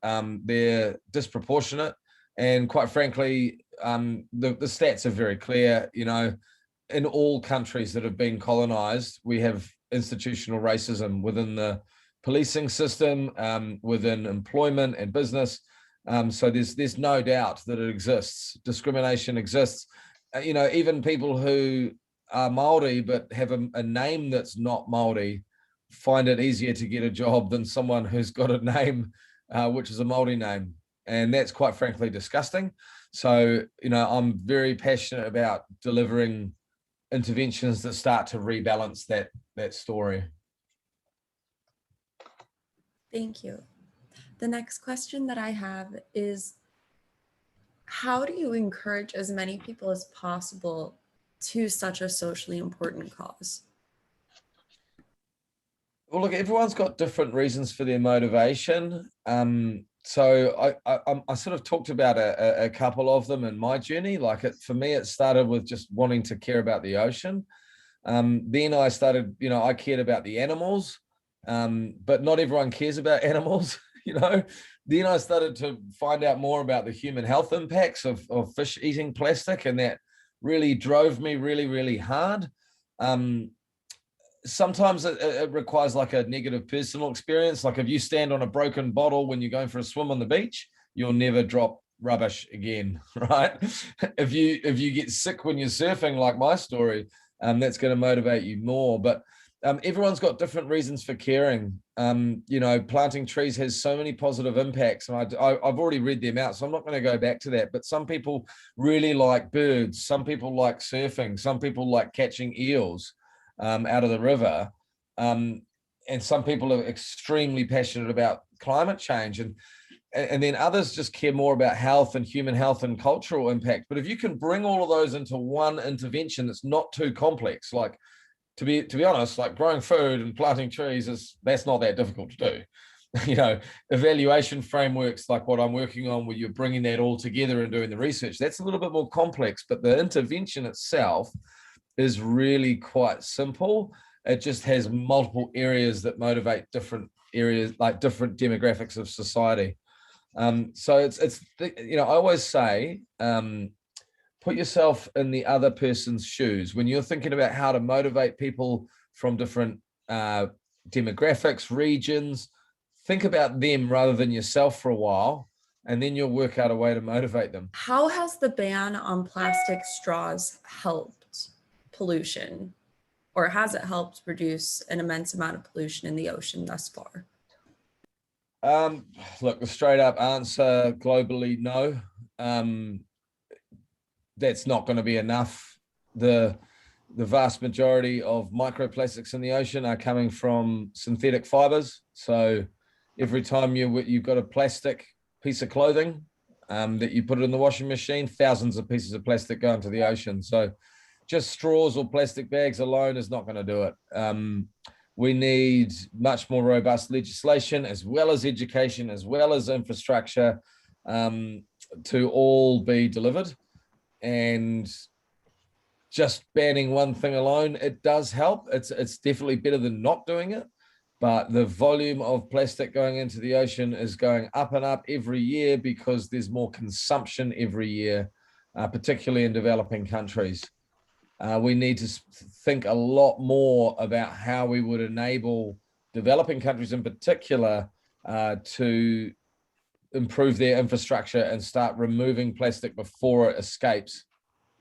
they're disproportionate. And quite frankly, the stats are very clear. In all countries that have been colonized, we have institutional racism within the policing system, within employment and business. So there's no doubt that it exists. Discrimination exists. Even people who are Māori but have a name that's not Māori find it easier to get a job than someone who's got a name which is a Māori name. And that's quite frankly disgusting. So, I'm very passionate about delivering interventions that start to rebalance that story. Thank you. The next question that I have is, how do you encourage as many people as possible to such a socially important cause? Well, look, everyone's got different reasons for their motivation. So I sort of talked about a couple of them in my journey. For me, it started with just wanting to care about the ocean. Then I started, I cared about the animals, but not everyone cares about animals. Then I started to find out more about the human health impacts of fish eating plastic, and that really drove me really, really hard. Sometimes it requires like a negative personal experience. Like if you stand on a broken bottle when you're going for a swim on the beach, you'll never drop rubbish again, right? If you get sick when you're surfing, like my story, that's going to motivate you more. But everyone's got different reasons for caring. Planting trees has so many positive impacts, and I've already read them out, so I'm not going to go back to that. But some people really like birds, some people like surfing, some people like catching eels out of the river, and some people are extremely passionate about climate change, and then others just care more about health and human health and cultural impact. But if you can bring all of those into one intervention that's not too complex, like to be honest, like growing food and planting trees, that's not that difficult to do. Evaluation frameworks like what I'm working on, where you're bringing that all together and doing the research, that's a little bit more complex, but the intervention itself is really quite simple. It just has multiple areas that motivate different areas, like different demographics of society. So it's I always say, put yourself in the other person's shoes. When you're thinking about how to motivate people from different demographics, regions. Think about them rather than yourself for a while, and then you'll work out a way to motivate them. How has the ban on plastic straws helped pollution, or has it helped reduce an immense amount of pollution in the ocean thus far? Look, the straight up answer globally, no. That's not going to be enough. The vast majority of microplastics in the ocean are coming from synthetic fibers. So every time you've got a plastic piece of clothing that you put it in the washing machine, thousands of pieces of plastic go into the ocean. So just straws or plastic bags alone is not going to do it. We need much more robust legislation, as well as education, as well as infrastructure, to all be delivered. And just banning one thing alone, it does help. It's definitely better than not doing it. But the volume of plastic going into the ocean is going up and up every year because there's more consumption every year, particularly in developing countries. We need to think a lot more about how we would enable developing countries in particular to improve their infrastructure and start removing plastic before it escapes.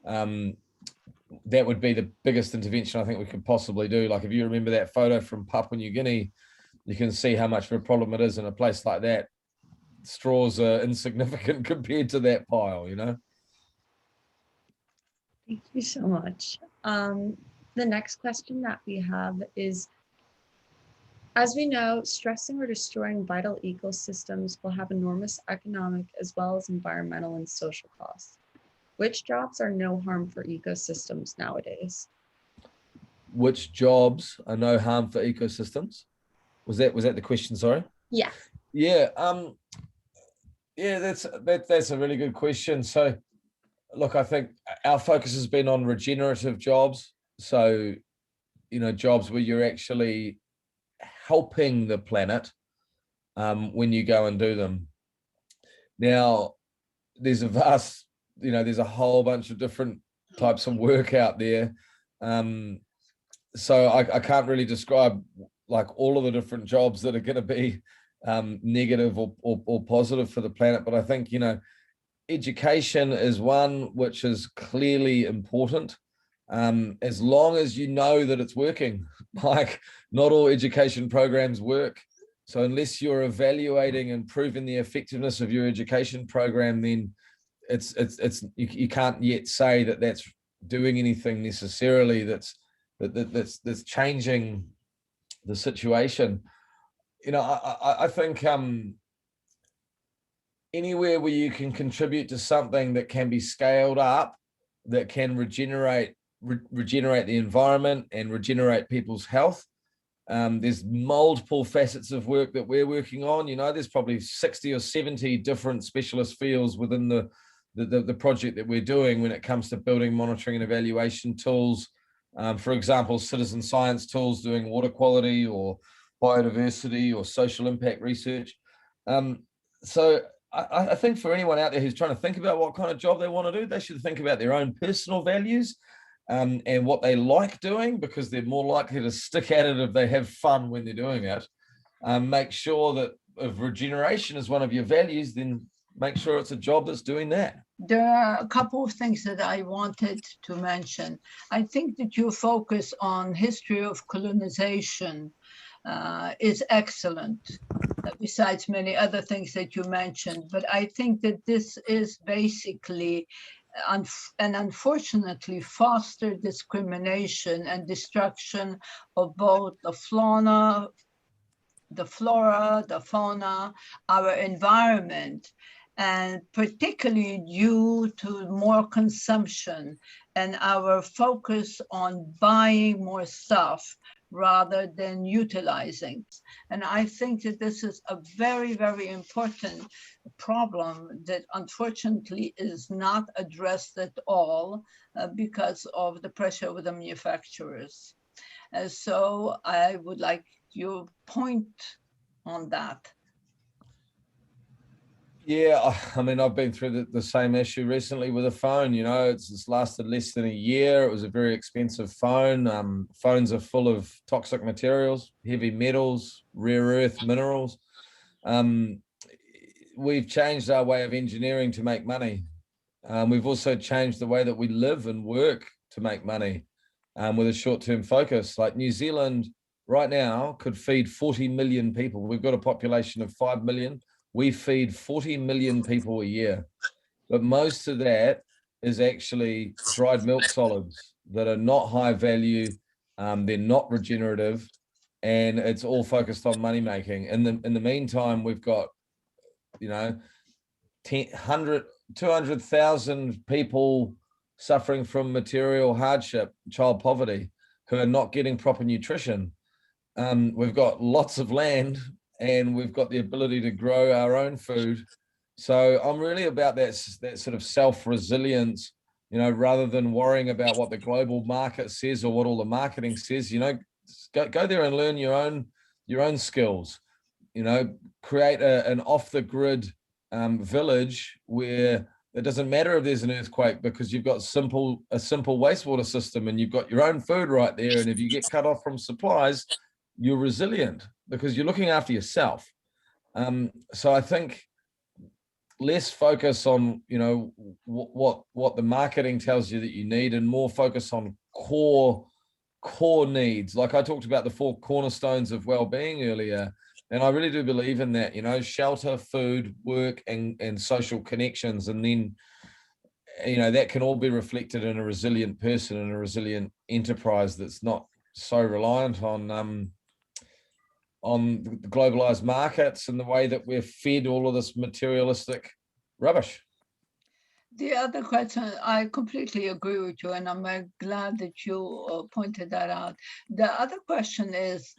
That would be the biggest intervention I think we could possibly do. Like if you remember that photo from Papua New Guinea, you can see how much of a problem it is in a place like that. Straws are insignificant compared to that pile, you know? Thank you so much. The next question that we have is, as we know, stressing or destroying vital ecosystems will have enormous economic as well as environmental and social costs. Which jobs are no harm for ecosystems nowadays? Which jobs are no harm for ecosystems? Was that the question? Sorry. Yeah. Yeah. Yeah. That's a really good question. So, look, I think our focus has been on regenerative jobs. So, you know, jobs where you're actually helping the planet when you go and do them. Now, there's a vast, you know, there's a whole bunch of different types of work out there. So I can't really describe like all of the different jobs that are going to be negative or positive for the planet. But I think, you know, education is one which is clearly important. As long as you know that it's working. Like not all education programs work. So unless you're evaluating and proving the effectiveness of your education program, then you can't yet say that that's doing anything necessarily that's changing the situation. You know, I think anywhere where you can contribute to something that can be scaled up, that can regenerate the environment and regenerate people's health. There's multiple facets of work that we're working on. You know, there's probably 60 or 70 different specialist fields within the project that we're doing when it comes to building, monitoring and evaluation tools. For example, citizen science tools doing water quality or biodiversity or social impact research. So I think for anyone out there who's trying to think about what kind of job they want to do, they should think about their own personal values and what they like doing, because they're more likely to stick at it if they have fun when they're doing it. Make sure that if regeneration is one of your values, then make sure it's a job that's doing that. There are a couple of things that I wanted to mention. I think that your focus on history of colonization is excellent, besides many other things that you mentioned. But I think that this is basically and unfortunately foster discrimination and destruction of both the flora, the fauna, our environment, and particularly due to more consumption and our focus on buying more stuff rather than utilizing. And I think that this is a very, very important problem that unfortunately is not addressed at all because of the pressure of the manufacturers. So I would like your point on that. Yeah, I mean, I've been through the same issue recently with a phone. You know, it's lasted less than a year. It was a very expensive phone. Phones are full of toxic materials, heavy metals, rare earth minerals. We've changed our way of engineering to make money. We've also changed the way that we live and work to make money, with a short-term focus. Like New Zealand right now could feed 40 million people. We've got a population of 5 million. We feed 40 million people a year, but most of that is actually dried milk solids that are not high value. They're not regenerative, and it's all focused on money making. In the meantime, we've got, you know, 200,000 people suffering from material hardship, child poverty, who are not getting proper nutrition. We've got lots of land, and we've got the ability to grow our own food. So I'm really about that sort of self-resilience, you know, rather than worrying about what the global market says or what all the marketing says. You know, go there and learn your own skills. You know, create an off-the-grid village where it doesn't matter if there's an earthquake, because you've got a simple wastewater system and you've got your own food right there. And if you get cut off from supplies, you're resilient because you're looking after yourself. So I think less focus on, you know, what the marketing tells you that you need, and more focus on core needs. Like I talked about the 4 cornerstones of well-being earlier, and I really do believe in that, you know, shelter, food, work, and social connections. And then, you know, that can all be reflected in a resilient person and a resilient enterprise that's not so reliant on the globalized markets and the way that we're fed all of this materialistic rubbish. The other question, I completely agree with you, and I'm glad that you pointed that out. The other question is,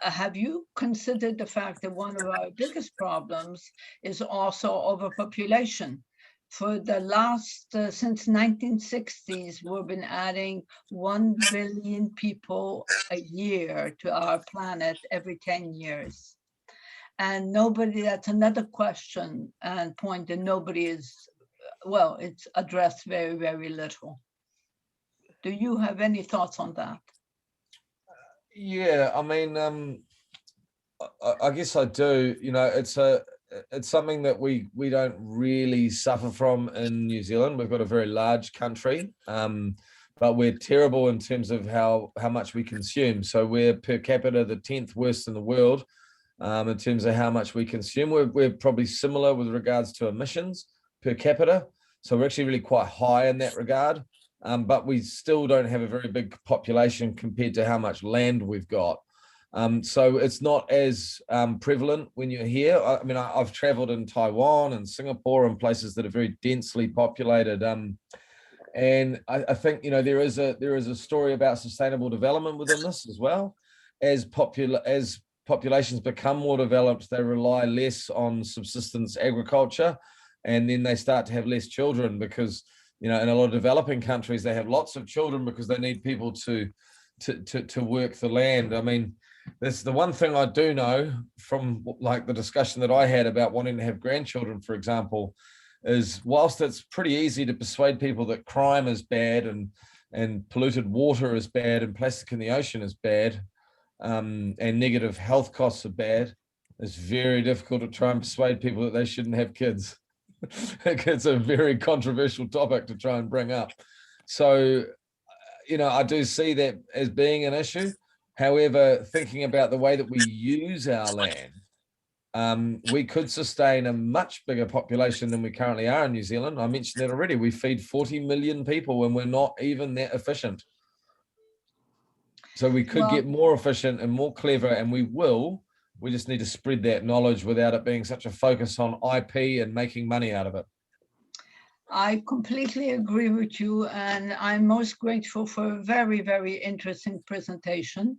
have you considered the fact that one of our biggest problems is also overpopulation? For the last, since 1960s, we've been adding 1 billion people a year to our planet every 10 years. And that's another question and point that nobody is, well, it's addressed very, very little. Do you have any thoughts on that? Yeah, I mean, I guess I do. You know, it's something that we don't really suffer from in New Zealand. We've got a very large country, but we're terrible in terms of how much we consume. So we're per capita the 10th worst in the world, in terms of how much we consume. We're probably similar with regards to emissions per capita. So we're actually really quite high in that regard. But we still don't have a very big population compared to how much land we've got. So it's not as prevalent when you're here. I mean, I've traveled in Taiwan and Singapore and places that are very densely populated. And I think, you know, there is a story about sustainable development within this as well. As populations become more developed, they rely less on subsistence agriculture, and then they start to have less children because, you know, in a lot of developing countries, they have lots of children because they need people to work the land. I mean, that's the one thing I do know from like the discussion that I had about wanting to have grandchildren, for example, is whilst it's pretty easy to persuade people that crime is bad and polluted water is bad and plastic in the ocean is bad, and negative health costs are bad, it's very difficult to try and persuade people that they shouldn't have kids. It's a very controversial topic to try and bring up. So, you know, I do see that as being an issue. However, thinking about the way that we use our land, we could sustain a much bigger population than we currently are in New Zealand. I mentioned that already. We feed 40 million people and we're not even that efficient. So we could get more efficient and more clever, and we will. We just need to spread that knowledge without it being such a focus on IP and making money out of it. I completely agree with you, and I'm most grateful for a very, very interesting presentation.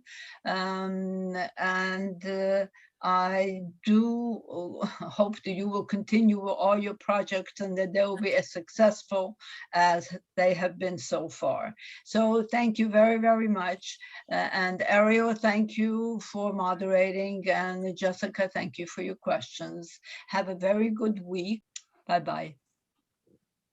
I do hope that you will continue with all your projects and that they will be as successful as they have been so far. So thank you very, very much. And Ariel, thank you for moderating. And Jessica, thank you for your questions. Have a very good week. Bye-bye.